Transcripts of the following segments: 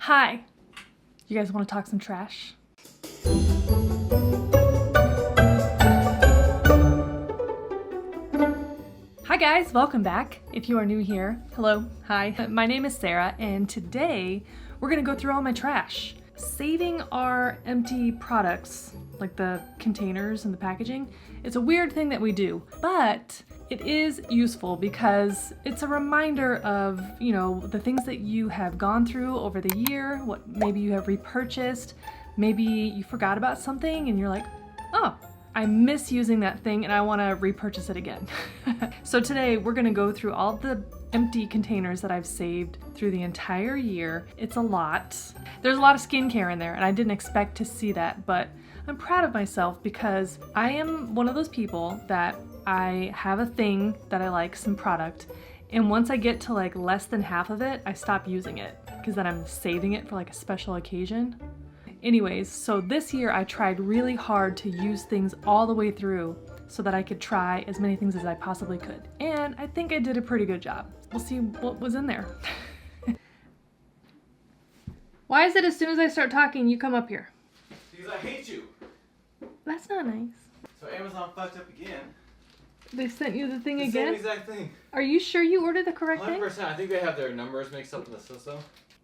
Hi. You guys want to talk some trash? Hi guys, welcome back. If you are new here, hello, hi. My name is Sara, and today we're gonna go through all my trash. Saving our empty products, like the containers and the packaging, it's a weird thing that we do, but it is useful because it's a reminder of, the things that you have gone through over the year, what maybe you have repurchased, maybe you forgot about something and you're like, oh, I miss using that thing and I want to repurchase it again. So today we're going to go through all the empty containers that I've saved through the entire year. It's a lot. There's a lot of skincare in there and I didn't expect to see that, but I'm proud of myself because I am one of those people that I have a thing that I like, some product, and once I get to like less than half of it, I stop using it because then I'm saving it for like a special occasion. Anyways, so this year I tried really hard to use things all the way through so that I could try as many things as I possibly could. And I think I did a pretty good job. We'll see what was in there. Why is it as soon as I start talking, you come up here? Because I hate you. That's not nice. So Amazon fucked up again. They sent you the thing the again? Same exact thing. Are you sure you ordered the correct 100%. thing? I think they have their numbers mixed up in the system.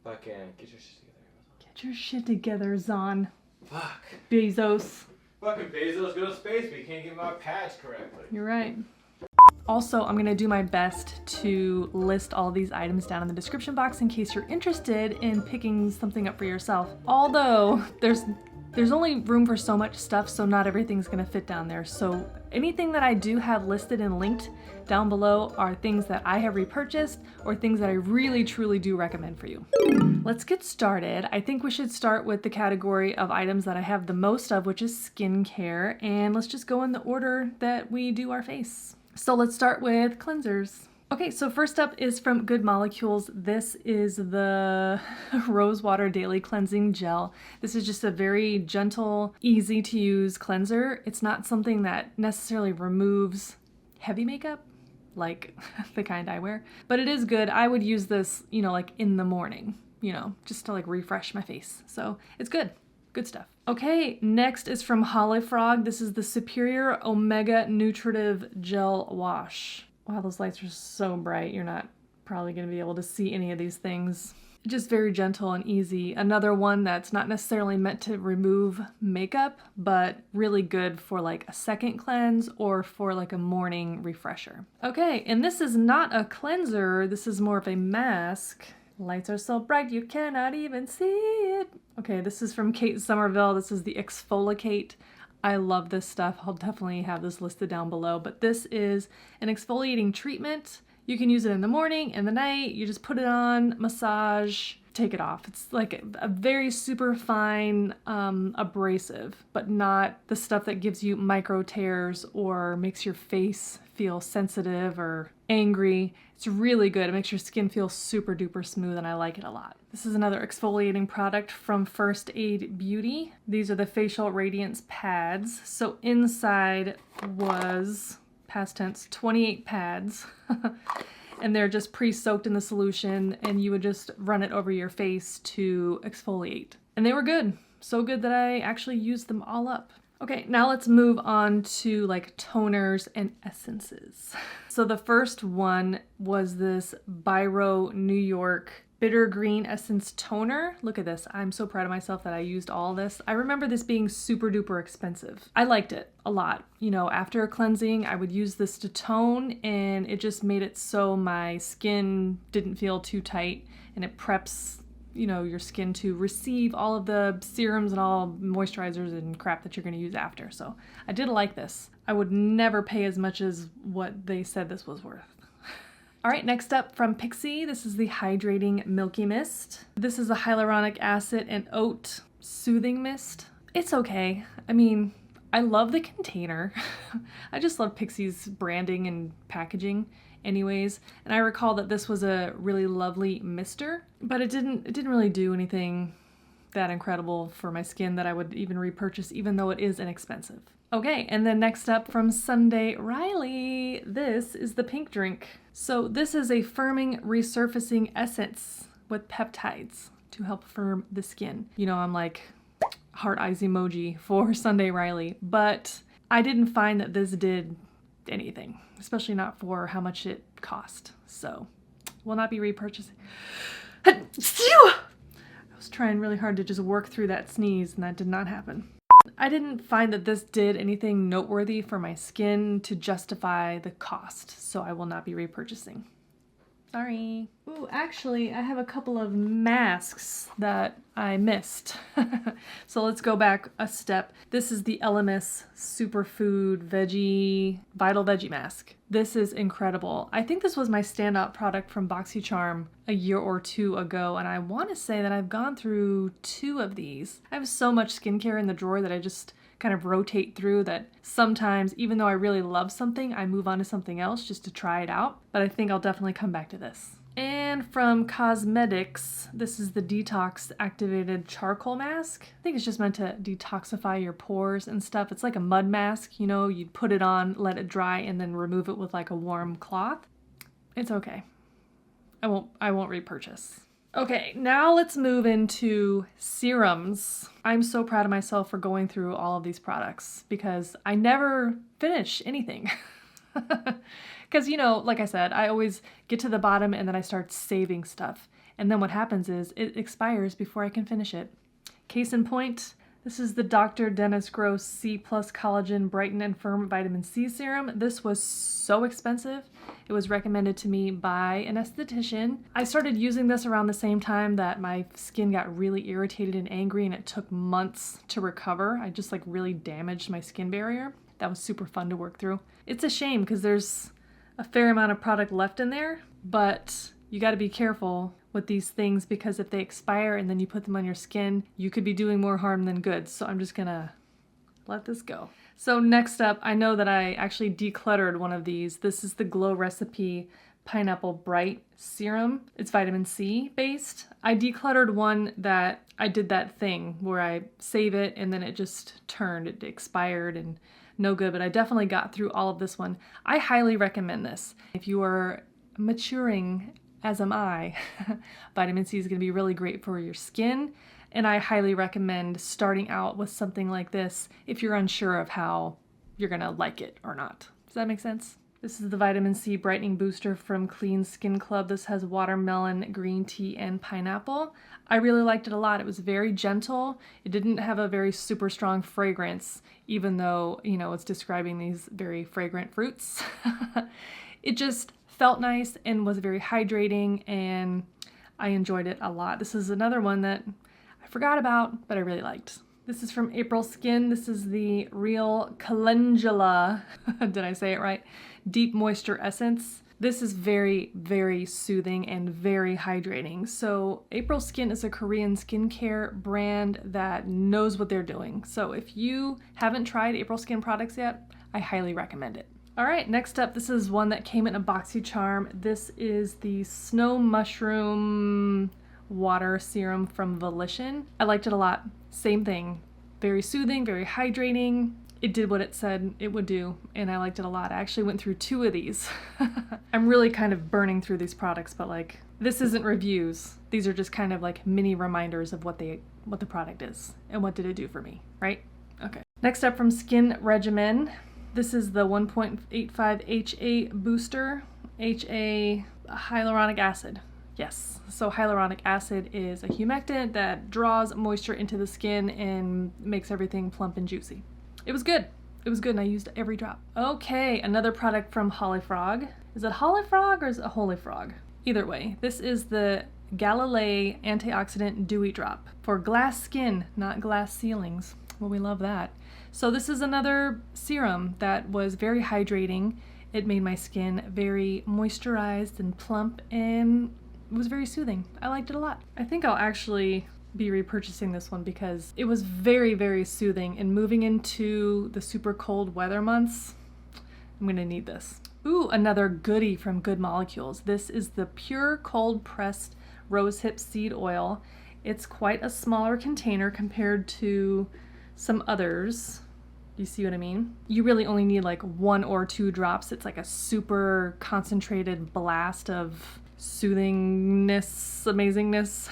Fucking get your shit together, Amazon. Get your shit together, Zon. Fuck. Bezos. Fucking Bezos go to space, but you can't get my patch correctly. You're right. Also, I'm gonna do my best to list all these items down in the description box in case you're interested in picking something up for yourself. Although, there's only room for so much stuff, so not everything's gonna fit down there. So anything that I do have listed and linked down below are things that I have repurchased or things that I really truly do recommend for you. Let's get started. I think we should start with the category of items that I have the most of, which is skincare, and let's just go in the order that we do our face. So let's start with cleansers. Okay, so first up is from Good Molecules. This is the Rosewater Daily Cleansing Gel. This is just a very gentle, easy to use cleanser. It's not something that necessarily removes heavy makeup, like the kind I wear, but it is good. I would use this, like in the morning, just to like refresh my face. So it's good. Good stuff. Okay, next is from Holifrog. This is the Superior Omega Nutritive Gel Wash. Wow, those lights are so bright. You're not probably going to be able to see any of these things. Just very gentle and easy. Another one that's not necessarily meant to remove makeup, but really good for like a second cleanse or for like a morning refresher. Okay, and this is not a cleanser. This is more of a mask. Lights are so bright you cannot even see it. Okay, this is from Somerville. This is the Exfolikate. I love this stuff. I'll definitely have this listed down below, but this is an exfoliating treatment. You can use it in the morning, in the night. You just put it on, massage, take it off. It's like a very super fine abrasive, but not the stuff that gives you micro tears or makes your face feel sensitive or angry. It's really good. It makes your skin feel super duper smooth and I like it a lot. This is another exfoliating product from First Aid Beauty. These are the Facial Radiance Pads. So inside was, past tense, 28 pads. And they're just pre-soaked in the solution and you would just run it over your face to exfoliate. And they were good. So good that I actually used them all up. Okay, now let's move on to like toners and essences. So the first one was this Biro New York Bitter Green Essence Toner. Look at this. I'm so proud of myself that I used all this. I remember this being super duper expensive. I liked it a lot. After a cleansing, I would use this to tone and it just made it so my skin didn't feel too tight and it preps your skin to receive all of the serums and all moisturizers and crap that you're going to use after. So I did like this. I would never pay as much as what they said this was worth. All right, next up from Pixi, this is the Hydrating Milky Mist. This is a hyaluronic acid and oat soothing mist. It's okay. I mean, I love the container. I just love Pixi's branding and packaging anyways. And I recall that this was a really lovely mister, but it didn't really do anything that incredible for my skin that I would even repurchase, even though it is inexpensive. Okay, and then next up from Sunday Riley, this is the pink drink. So this is a firming resurfacing essence with peptides. to help firm the skin. You know, I'm like heart eyes emoji for Sunday Riley, but I didn't find that this did anything, especially not for how much it cost. So will not be repurchasing. I was trying really hard to just work through that sneeze and that did not happen. I didn't find that this did anything noteworthy for my skin to justify the cost, so I will not be repurchasing. Sorry. Ooh, actually, I have a couple of masks that I missed. So let's go back a step. This is the Elemis Superfood Veggie Vital Veggie Mask. This is incredible. I think this was my standout product from BoxyCharm a year or two ago, and I want to say that I've gone through 2 of these. I have so much skincare in the drawer that I just kind of rotate through that sometimes, even though I really love something, I move on to something else just to try it out. But I think I'll definitely come back to this. And from cosmetics, this is the Detox Activated Charcoal Mask. I think it's just meant to detoxify your pores and stuff. It's like a mud mask, you know, you'd put it on, let it dry, and then remove it with like a warm cloth. It's okay. I won't repurchase. Okay, now let's move into serums. I'm so proud of myself for going through all of these products because I never finish anything. Because, you know, like I said, I always get to the bottom and then I start saving stuff. And then what happens is it expires before I can finish it. Case in point, this is the Dr. Dennis Gross C+ Collagen Brighten and Firm Vitamin C Serum. This was so expensive. It was recommended to me by an esthetician. I started using this around the same time that my skin got really irritated and angry, and it took months to recover. I just like really damaged my skin barrier. That was super fun to work through. It's a shame because there's a fair amount of product left in there, but you got to be careful with these things because if they expire and then you put them on your skin, you could be doing more harm than good. So I'm just gonna let this go. So next up, I know that I actually decluttered one of these. This is the Glow Recipe Pineapple Bright Serum. It's vitamin C based. I decluttered one that I did that thing where I save it and then it just turned, it expired and no good, but I definitely got through all of this one. I highly recommend this. If you are maturing, as am I, vitamin C is going to be really great for your skin, and I highly recommend starting out with something like this if you're unsure of how you're going to like it or not. Does that make sense? This is the Vitamin C Brightening Booster from Clean Skin Club. This has watermelon, green tea, and pineapple. I really liked it a lot. It was very gentle. It didn't have a very super strong fragrance, even though, you know, it's describing these very fragrant fruits. It just felt nice and was very hydrating, and I enjoyed it a lot. This is another one that I forgot about, but I really liked. This is from April Skin. This is the Real Calendula, did I say it right? Deep Moisture Essence. This is very, very soothing and very hydrating. So April Skin is a Korean skincare brand that knows what they're doing. So if you haven't tried April Skin products yet, I highly recommend it. All right, next up, this is one that came in a BoxyCharm. This is the Snow Mushroom Water Serum from Volition. I liked it a lot. Same thing. Very soothing, very hydrating. It did what it said it would do, and I liked it a lot. I actually went through 2 of these. I'm really kind of burning through these products, but like, this isn't reviews. These are just kind of like mini reminders of what the product is and what did it do for me, right? Okay. Next up from Skin Regimen, this is the 1.85 HA Booster, HA Hyaluronic Acid. Yes, so hyaluronic acid is a humectant that draws moisture into the skin and makes everything plump and juicy. It was good. It was good and I used every drop. Okay, another product from Holifrog. Is it Holifrog or is it Holifrog? Either way, this is the Gaililee Antioxidant Dewy Drop for glass skin, not glass ceilings. Well, we love that. So this is another serum that was very hydrating. It made my skin very moisturized and plump, and it was very soothing. I liked it a lot. I think I'll actually be repurchasing this one because it was very, very soothing, and moving into the super cold weather months, I'm gonna need this. Ooh, another goodie from Good Molecules. This is the Pure Cold Pressed Rosehip Seed Oil. It's quite a smaller container compared to some others. You see what I mean? You really only need like 1 or 2 drops. It's like a super concentrated blast of soothingness, amazingness.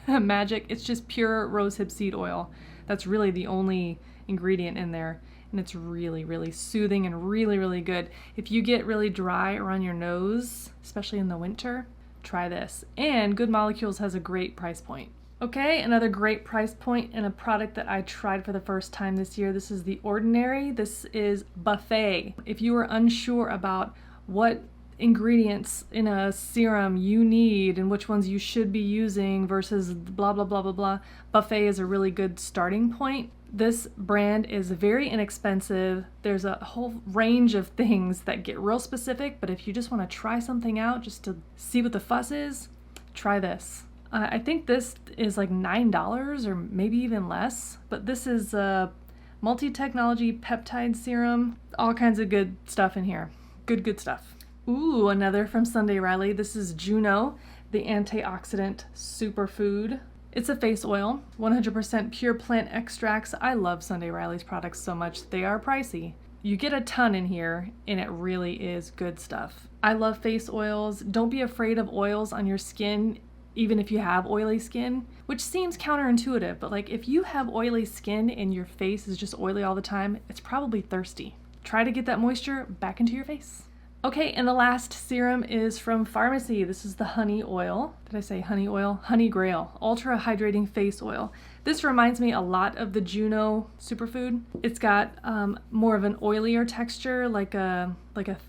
magic. It's just pure rosehip seed oil. That's really the only ingredient in there. And it's really, really soothing and really, really good. If you get really dry around your nose, especially in the winter, try this. And Good Molecules has a great price point. Okay, another great price point and a product that I tried for the first time this year. This is The Ordinary. This is Buffet. If you are unsure about what ingredients in a serum you need and which ones you should be using versus blah, blah, blah, blah, blah, Buffet is a really good starting point. This brand is very inexpensive. There's a whole range of things that get real specific, but if you just want to try something out just to see what the fuss is, try this. I think this is like $9 or maybe even less, but this is a multi-technology peptide serum. All kinds of good stuff in here. Good stuff. Ooh, another from Sunday Riley. This is Juno, the antioxidant superfood. It's a face oil, 100% pure plant extracts. I love Sunday Riley's products so much. They are pricey. You get a ton in here, and it really is good stuff. I love face oils. Don't be afraid of oils on your skin, even if you have oily skin, which seems counterintuitive, but like if you have oily skin and your face is just oily all the time, it's probably thirsty. Try to get that moisture back into your face. Okay, and the last serum is from Farmacy. This is the honey oil. Did I say honey oil? Honey Grail, ultra hydrating face oil. This reminds me a lot of the Juno Superfood. It's got more of an oilier texture, like a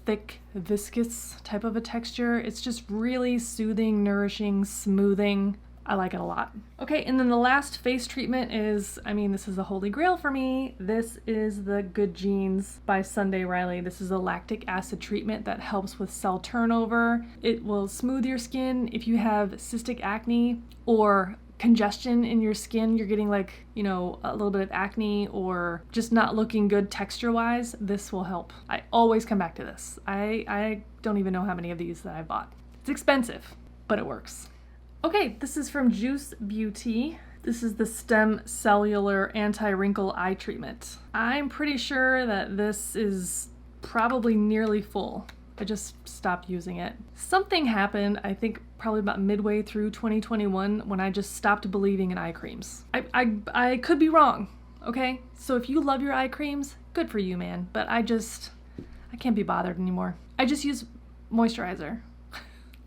thick, viscous type of a texture. It's just really soothing, nourishing, smoothing. I like it a lot. Okay, and then the last face treatment is, this is the holy grail for me. This is the Good Genes by Sunday Riley. This is a lactic acid treatment that helps with cell turnover. It will smooth your skin. If you have cystic acne or congestion in your skin, you're getting a little bit of acne or just not looking good texture-wise, this will help. I always come back to this. I don't even know how many of these that I bought. It's expensive, but it works. Okay, this is from Juice Beauty. This is the Stem Cellular Anti-Wrinkle Eye Treatment. I'm pretty sure that this is probably nearly full. I just stopped using it. Something happened, I think probably about midway through 2021, when I just stopped believing in eye creams. I could be wrong, okay? So if you love your eye creams, good for you, man. But I can't be bothered anymore. I just use moisturizer.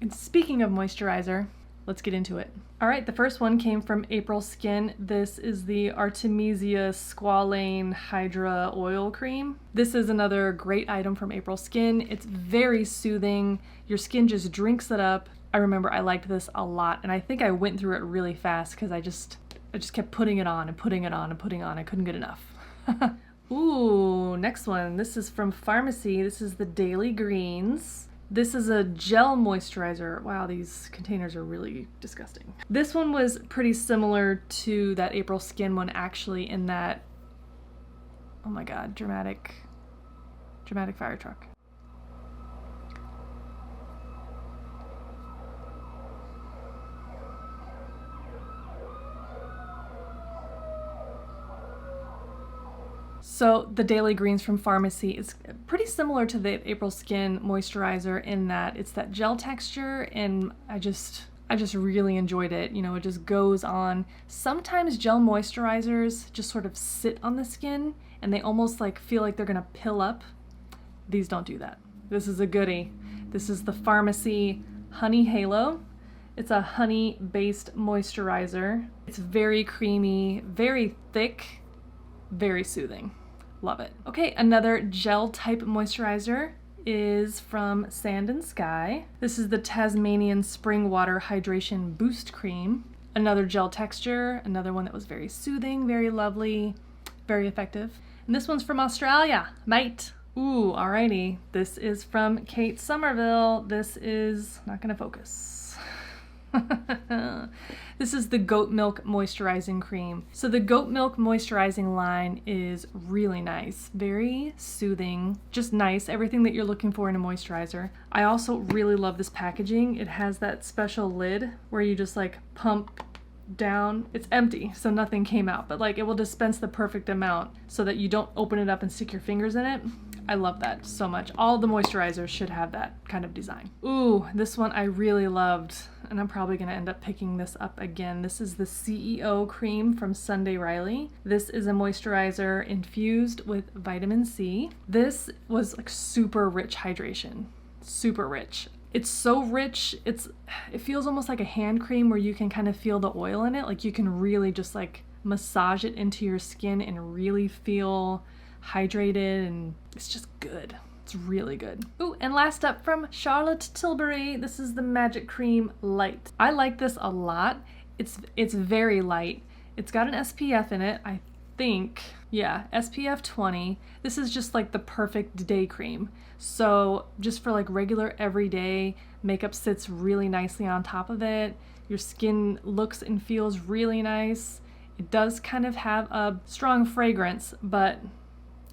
And speaking of moisturizer, let's get into it. All right, the first one came from April Skin. This is the Artemesia Squalane Hydra Oil Cream. This is another great item from April Skin. It's very soothing. Your skin just drinks it up. I remember I liked this a lot, and I think I went through it really fast because I just kept putting it on and putting it on and putting it on. I couldn't get enough. Ooh, next one. This is from Farmacy. This is the Daily Greens. This is a gel moisturizer. Wow, these containers are really disgusting. This one was pretty similar to that April Skin one, actually, in that, oh my god, dramatic fire truck. So the Daily Greens from Farmacy is pretty similar to the April Skin moisturizer in that it's that gel texture, and I just really enjoyed it. It just goes on. Sometimes gel moisturizers just sort of sit on the skin and they almost feel like they're gonna pill up. These don't do that. This is a goodie. This is the Farmacy Honey Halo. It's a honey-based moisturizer. It's very creamy, very thick, very soothing. Love it. Okay, another gel type moisturizer is from Sand and Sky. This is the Tasmanian Spring Water Hydration Boost Cream. Another gel texture, another one that was very soothing, very lovely, very effective. And this one's from Australia, mate. Ooh, alrighty. This is from Kate Somerville. This is not gonna focus. This is the Goat Milk Moisturizing Cream. So the Goat Milk Moisturizing line is really nice, very soothing, just nice, everything that you're looking for in a moisturizer. I also really love this packaging. It has that special lid where you just pump down. It's empty, so nothing came out, but it will dispense the perfect amount so that you don't open it up and stick your fingers in it. I love that so much. All the moisturizers should have that kind of design. Ooh, this one I really loved, and I'm probably gonna end up picking this up again. This is the CEO cream from Sunday Riley. This is a moisturizer infused with vitamin C. This was like super rich hydration, super rich. It's so rich, it feels almost like a hand cream where you can kind of feel the oil in it. Like you can really just like massage it into your skin and really feel hydrated, and it's just good. It's really good. Ooh, and last up from Charlotte Tilbury, this is the Magic Cream Light. I like this a lot. It's very light. It's got an SPF in it, I think. Yeah, SPF 20. This is just like the perfect day cream. So just for like regular everyday, makeup sits really nicely on top of it. Your skin looks and feels really nice. It does kind of have a strong fragrance, but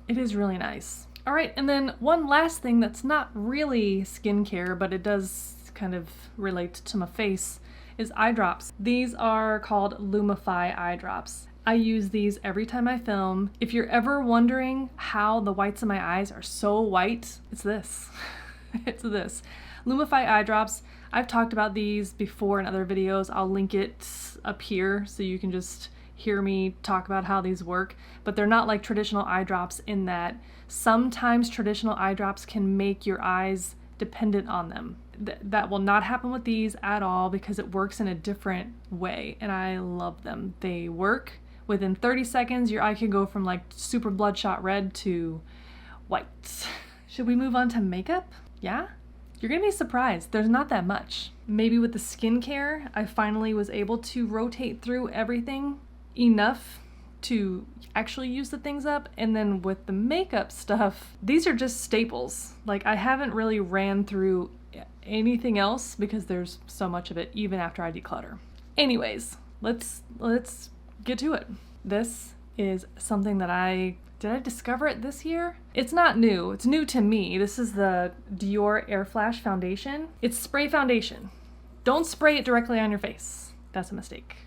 it is really nice. All right, and then one last thing that's not really skincare, but it does kind of relate to my face, is eye drops. These are called Lumify eye drops. I use these every time I film. If you're ever wondering how the whites of my eyes are so white, it's this. It's this. Lumify eye drops. I've talked about these before in other videos. I'll link it up here so you can just hear me talk about how these work, but they're not like traditional eye drops in that sometimes traditional eye drops can make your eyes dependent on them. That will not happen with these at all because it works in a different way, and I love them. They work. Within 30 seconds, your eye can go from like super bloodshot red to white. Should we move on to makeup? Yeah? You're gonna be surprised. There's not that much. Maybe with the skincare, I finally was able to rotate through everything enough to actually use the things up. And then with the makeup stuff, these are just staples. Like I haven't really ran through anything else because there's so much of it even after I declutter. Anyways, let's get to it. This is something that did I discover it this year? It's not new. It's new to me. This is the Dior Air Flash Foundation. It's spray foundation. Don't spray it directly on your face. That's a mistake.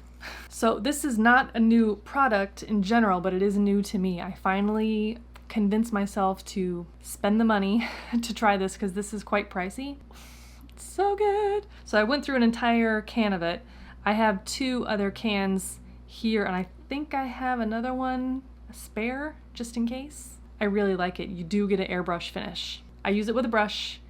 So this is not a new product in general, but it is new to me. I finally convinced myself to spend the money to try this because this is quite pricey. It's so good. So I went through an entire can of it. I have 2 other cans here, and I think I have another one, a spare, just in case. I really like it. You do get an airbrush finish. I use it with a brush,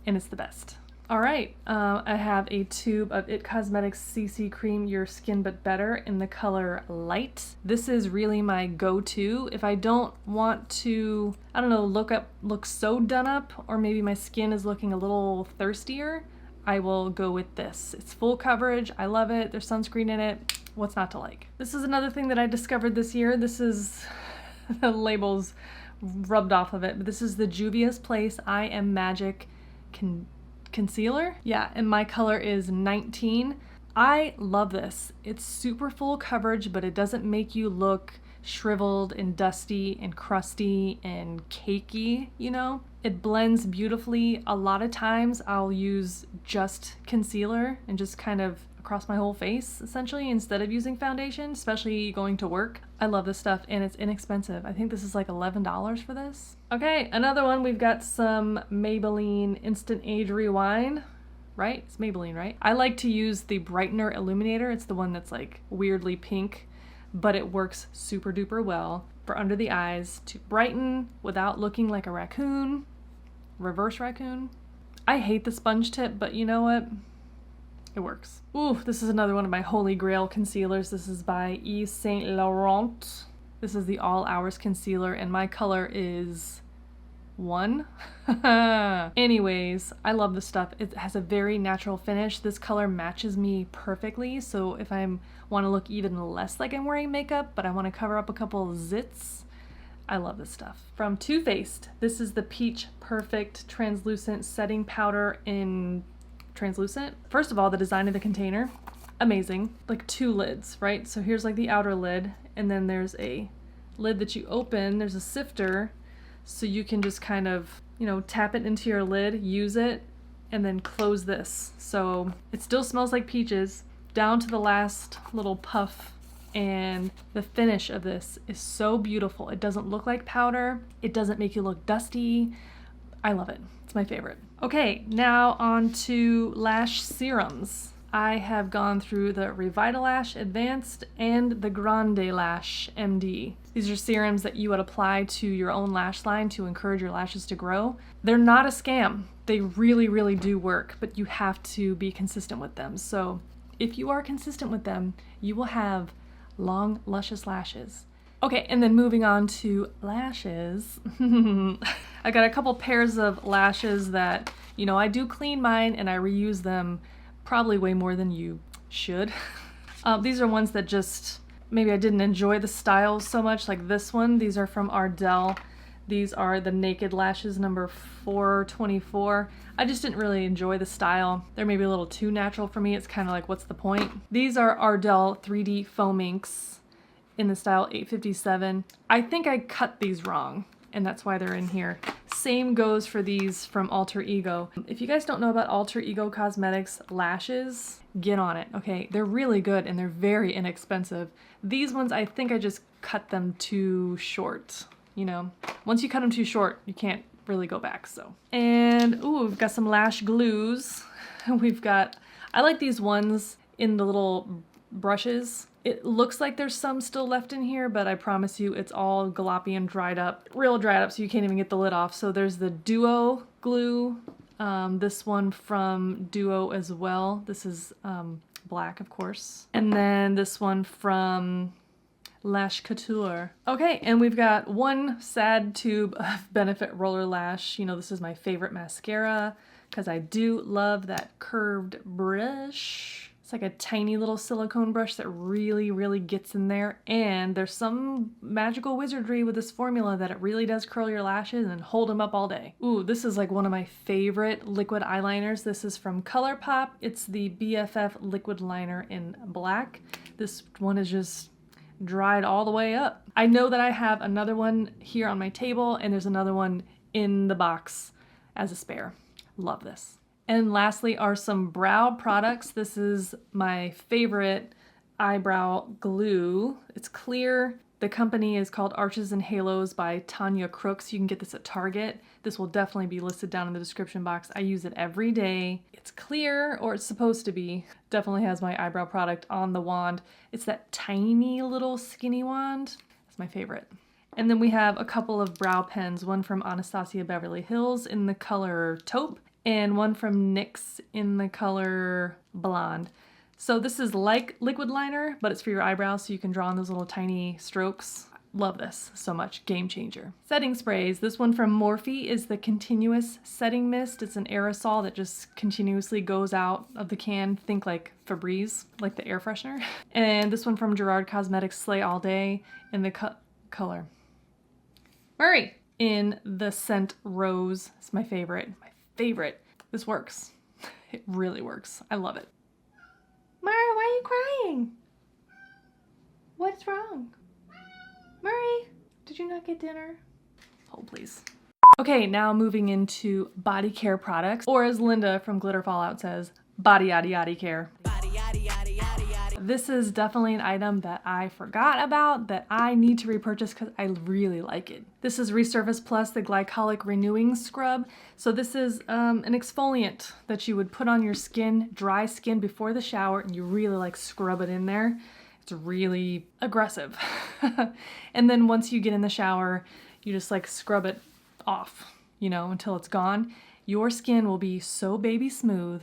and it's the best. All right, I have a tube of IT Cosmetics CC Cream Your Skin But Better in the color Light. This is really my go-to. If I don't want to, I don't know, look so done up, or maybe my skin is looking a little thirstier, I will go with this. It's full coverage. I love it. There's sunscreen in it. What's not to like? This is another thing that I discovered this year. This is the labels rubbed off of it, but this is the Juvia's Place I Am Magic concealer. Yeah, and my color is 19. I love this. It's super full coverage, but it doesn't make you look shriveled and dusty and crusty and cakey, you know? It blends beautifully. A lot of times I'll use just concealer and just kind of across my whole face, essentially, instead of using foundation, especially going to work. I love this stuff, and it's inexpensive. I think this is like $11 for this. Okay, another one. We've got some Maybelline Instant Age Rewind. Right? It's Maybelline, right? I like to use the Brightener Illuminator. It's the one that's like weirdly pink, but it works super duper well for under the eyes to brighten without looking like a raccoon. Reverse raccoon. I hate the sponge tip, but you know what? It works. Ooh, this is another one of my holy grail concealers. This is by Yves Saint Laurent. This is the All Hours concealer, and my color is 1. Anyways, I love this stuff. It has a very natural finish. This color matches me perfectly, so if I want to look even less like I'm wearing makeup, but I want to cover up a couple zits, I love this stuff. From Too Faced, this is the Peach Perfect Translucent Setting Powder in translucent. First of all, the design of the container, amazing. Like 2 lids, right? So here's like the outer lid, and then there's a lid that you open. There's a sifter, so you can just kind of, you know, tap it into your lid, use it, and then close this. So it still smells like peaches down to the last little puff, and the finish of this is so beautiful. It doesn't look like powder. It doesn't make you look dusty. I love it. It's my favorite. Okay, now on to lash serums. I have gone through the Revitalash Advanced and the Grande Lash MD. These are serums that you would apply to your own lash line to encourage your lashes to grow. They're not a scam. They really, really do work, but you have to be consistent with them. So if you are consistent with them, you will have long, luscious lashes. Okay, and then moving on to lashes. I got a couple pairs of lashes that, you know, I do clean mine and I reuse them probably way more than you should. These are ones that just, maybe I didn't enjoy the styles so much, like this one. These are from Ardell. These are the Naked Lashes number 424. I just didn't really enjoy the style. They're maybe a little too natural for me. It's kind of like, what's the point? These are Ardell 3D Foam Inks in the style 857. I think I cut these wrong, and that's why they're in here. Same goes for these from Alter Ego. If you guys don't know about Alter Ego Cosmetics lashes, get on it, okay? They're really good and they're very inexpensive. These ones, I think I just cut them too short, you know? Once you cut them too short, you can't really go back, so. And, ooh, we've got some lash glues. We've got, I like these ones in the little brushes. It looks like there's some still left in here, but I promise you it's all gloppy and dried up. Real dried up, so you can't even get the lid off. So there's the Duo glue. This one from Duo as well. This is black, of course. And then this one from Lash Couture. Okay, and we've got one sad tube of Benefit Roller Lash. You know, this is my favorite mascara because I do love that curved brush. It's like a tiny little silicone brush that really, really gets in there. And there's some magical wizardry with this formula that it really does curl your lashes and hold them up all day. Ooh, this is like one of my favorite liquid eyeliners. This is from ColourPop. It's the BFF liquid liner in black. This one is just dried all the way up. I know that I have another one here on my table and there's another one in the box as a spare. Love this. And lastly are some brow products. This is my favorite eyebrow glue. It's clear. The company is called Arches and Halos by Tanya Crooks. You can get this at Target. This will definitely be listed down in the description box. I use it every day. It's clear, or it's supposed to be. Definitely has my eyebrow product on the wand. It's that tiny little skinny wand. It's my favorite. And then we have a couple of brow pens, one from Anastasia Beverly Hills in the color Taupe, and one from NYX in the color Blonde. So this is like liquid liner, but it's for your eyebrows, so you can draw on those little tiny strokes. Love this so much, game changer. Setting sprays, this one from Morphe is the Continuous Setting Mist. It's an aerosol that just continuously goes out of the can. Think like Febreze, like the air freshener. And this one from Gerard Cosmetics, Slay All Day in the color Murray in the scent Rose. It's my favorite. Favorite. This works. It really works. I love it. Mara, why are you crying? What's wrong? Murray, did you not get dinner? Hold, please. Okay, now moving into body care products, or as Linda from Glitter Fallout says, body yaddy yaddy care. Body yaddy yaddy yaddy yaddy. This is definitely an item that I forgot about that I need to repurchase because I really like it. This is Resurface Plus, the Glycolic Renewing Scrub. So this is an exfoliant that you would put on your skin, dry skin before the shower, and you really like scrub it in there. It's really aggressive. And then once you get in the shower, you just like scrub it off, you know, until it's gone. Your skin will be so baby smooth.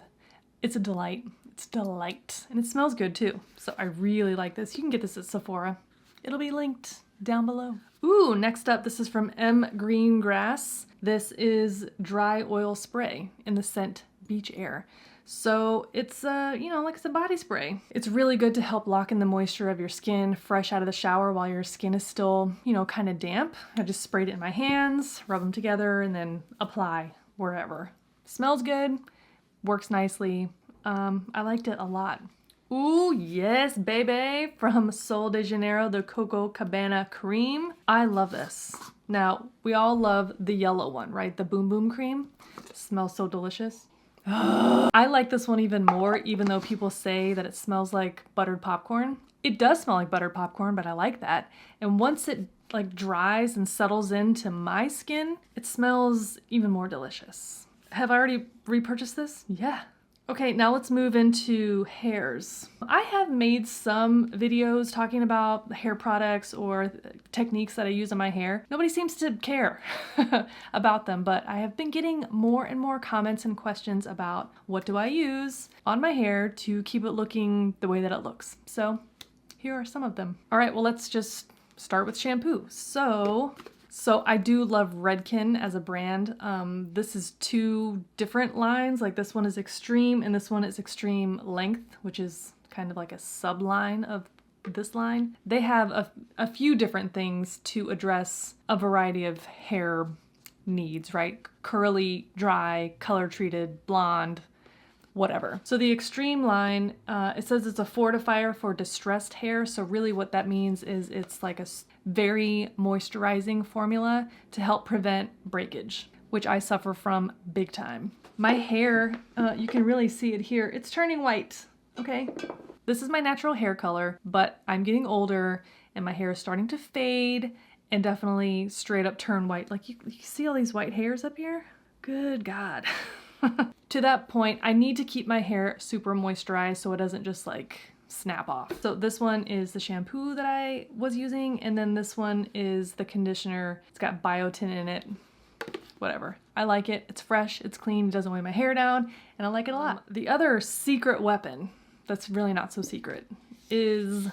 It's a delight. It's a delight. And it smells good too. So I really like this. You can get this at Sephora. It'll be linked down below. Ooh, next up, this is from M. Greengrass. This is dry oil spray in the scent Beach Air. So it's, you know, like it's a body spray. It's really good to help lock in the moisture of your skin fresh out of the shower while your skin is still, you know, kind of damp. I just sprayed it in my hands, rub them together, and then apply wherever. Smells good, works nicely. I liked it a lot. Ooh, yes, baby, from Sol de Janeiro, the Coco Cabana Cream. I love this. Now, we all love the yellow one, right? The Boom Boom Cream. It smells so delicious. I like this one even more, even though people say that it smells like buttered popcorn. It does smell like buttered popcorn, but I like that. And once it like dries and settles into my skin, it smells even more delicious. Have I already repurchased this? Yeah. Okay, now let's move into hairs. I have made some videos talking about hair products or techniques that I use on my hair. Nobody seems to care about them, but I have been getting more and more comments and questions about what do I use on my hair to keep it looking the way that it looks. So here are some of them. All right, well, let's just start with shampoo. So I do love Redken as a brand. This is two different lines. Like this one is Extreme and this one is Extreme Length, which is kind of like a subline of this line. They have a few different things to address a variety of hair needs, right? Curly, dry, color treated, blonde, whatever. So the Extreme line, it says it's a fortifier for distressed hair. So really what that means is it's like a very moisturizing formula to help prevent breakage, which I suffer from big time. My hair, you can really see it here. It's turning white, okay? This is my natural hair color, but I'm getting older and my hair is starting to fade and definitely straight up turn white. Like you see all these white hairs up here? Good God. To that point, I need to keep my hair super moisturized so it doesn't just like snap off. So this one is the shampoo that I was using, and then this one is the conditioner. It's got biotin in it. Whatever. I like it. It's fresh, it's clean, it doesn't weigh my hair down, and I like it a lot. The other secret weapon that's really not so secret is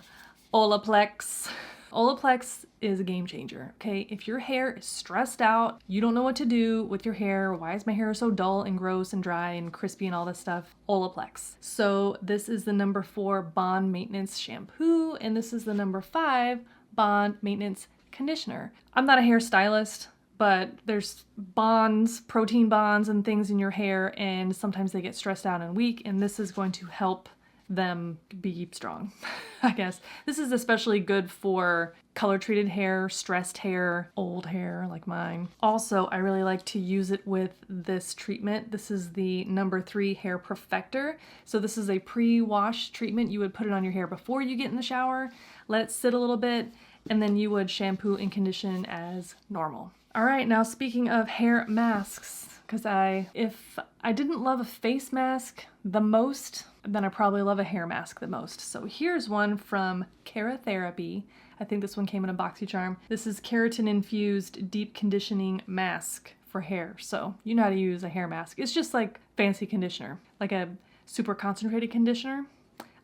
Olaplex. Olaplex is a game changer, okay? If your hair is stressed out, you don't know what to do with your hair, why is my hair so dull and gross and dry and crispy and all this stuff? Olaplex. So this is the number 4 Bond Maintenance Shampoo, and this is the number 5 Bond Maintenance Conditioner. I'm not a hairstylist, but there's bonds, protein bonds and things in your hair, and sometimes they get stressed out and weak, and this is going to help them be strong, I guess. This is especially good for color treated hair, stressed hair, old hair like mine. Also, I really like to use it with this treatment. This is the number 3 Hair Perfector. So this is a pre-wash treatment. You would put it on your hair before you get in the shower, let it sit a little bit, and then you would shampoo and condition as normal. All right, now speaking of hair masks, because if I didn't love a face mask the most, then I probably love a hair mask the most. So here's one from Keratherapy. I think this one came in a BoxyCharm. This is keratin infused deep conditioning mask for hair. So you know how to use a hair mask. It's just like fancy conditioner, like a super concentrated conditioner.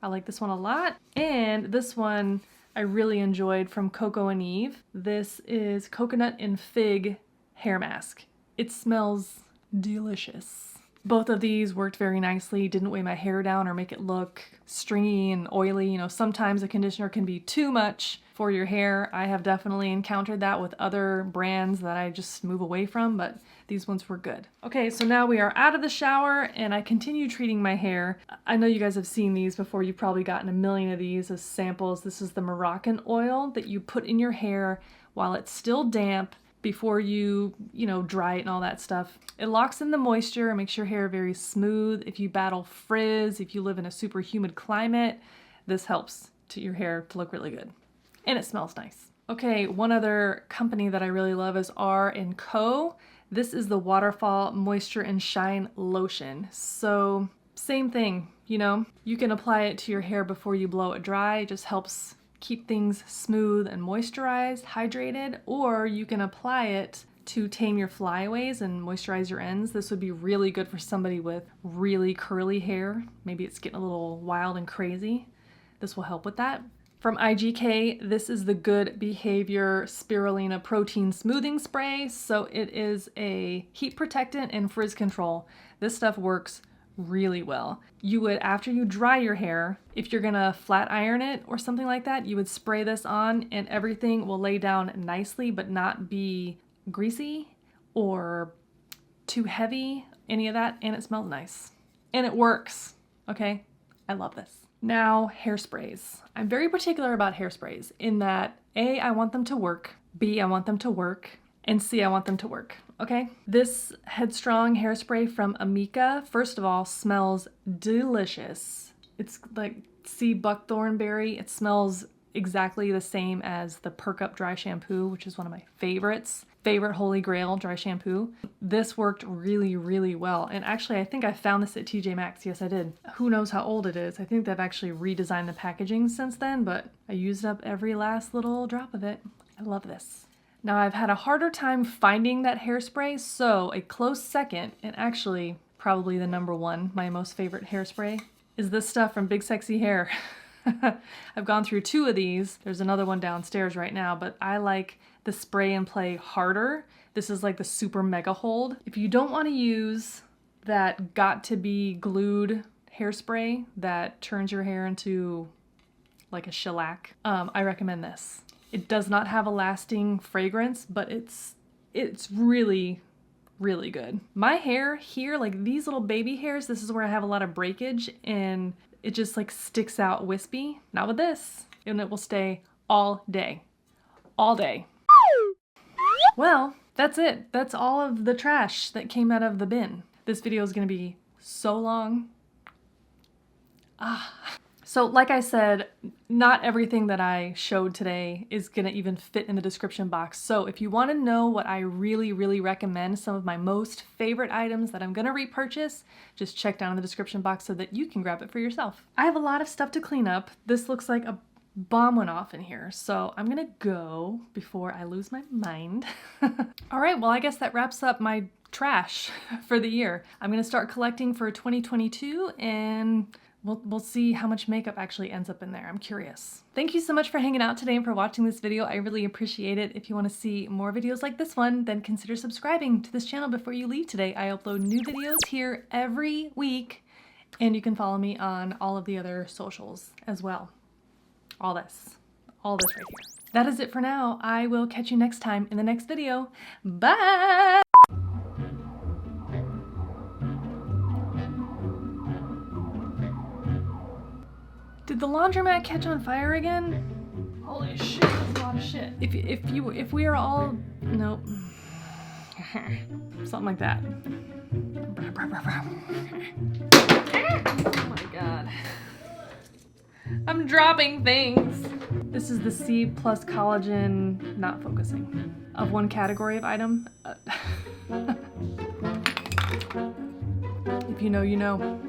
I like this one a lot. And this one I really enjoyed from Coco and Eve. This is coconut and fig hair mask. It smells delicious. Both of these worked very nicely, didn't weigh my hair down or make it look stringy and oily. You know, sometimes a conditioner can be too much for your hair. I have definitely encountered that with other brands that I just move away from, but these ones were good. Okay, so now we are out of the shower and I continue treating my hair. I know you guys have seen these before. You've probably gotten a million of these as samples. This is the Moroccan oil that you put in your hair while it's still damp before you dry it and all that stuff. It locks in the moisture and makes your hair very smooth. If you battle frizz, if you live in a super humid climate, this helps your hair to look really good. And it smells nice. Okay, one other company that I really love is R&Co. This is the Waterfall Moisture and Shine Lotion. So same thing, you can apply it to your hair before you blow it dry. It just helps keep things smooth and moisturized, hydrated, or you can apply it to tame your flyaways and moisturize your ends. This would be really good for somebody with really curly hair. Maybe it's getting a little wild and crazy. This will help with that. From IGK, this is the Good Behavior Spirulina Protein Smoothing Spray. So it is a heat protectant and frizz control. This stuff works really well. You would, after you dry your hair, if you're gonna flat iron it or something like that, you would spray this on and everything will lay down nicely but not be greasy or too heavy, any of that, and it smells nice. And it works, okay? I love this. Now, hairsprays. I'm very particular about hairsprays in that A, I want them to work, B, I want them to work, and C, I want them to work. Okay, this Headstrong hairspray from Amika, first of all, smells delicious. It's like sea buckthorn berry. It smells exactly the same as the Perk Up dry shampoo, which is one of my favorites. Favorite Holy Grail dry shampoo. This worked really, really well. And actually, I think I found this at TJ Maxx. Yes, I did. Who knows how old it is. I think they've actually redesigned the packaging since then, but I used up every last little drop of it. I love this. Now, I've had a harder time finding that hairspray, so a close second, and actually probably the number one, my most favorite hairspray, is this stuff from Big Sexy Hair. I've gone through 2 of these. There's another one downstairs right now, but I like the Spray and Play Harder. This is like the super mega hold. If you don't want to use that got to be glued hairspray that turns your hair into like a shellac, I recommend this. It does not have a lasting fragrance, but it's really, really good. My hair here, like these little baby hairs, this is where I have a lot of breakage and it just like sticks out wispy. Not with this. And it will stay all day. All day. Well, that's it. That's all of the trash that came out of the bin. This video is gonna be so long. So like I said, not everything that I showed today is gonna even fit in the description box. So if you wanna know what I really, really recommend, some of my most favorite items that I'm gonna repurchase, just check down in the description box so that you can grab it for yourself. I have a lot of stuff to clean up. This looks like a bomb went off in here, so I'm gonna go before I lose my mind. All right, well, I guess that wraps up my trash for the year. I'm gonna start collecting for 2022 and we'll see how much makeup actually ends up in there. I'm curious. Thank you so much for hanging out today and for watching this video. I really appreciate it. If you want to see more videos like this one, then consider subscribing to this channel before you leave today. I upload new videos here every week, and you can follow me on all of the other socials as well. All this right here. That is it for now. I will catch you next time in the next video. Bye! Did the laundromat catch on fire again? Holy shit, that's a lot of shit. If we are all, nope. Something like that. Oh my god. I'm dropping things. This is the C+ collagen, not focusing, of one category of item. If you know, you know.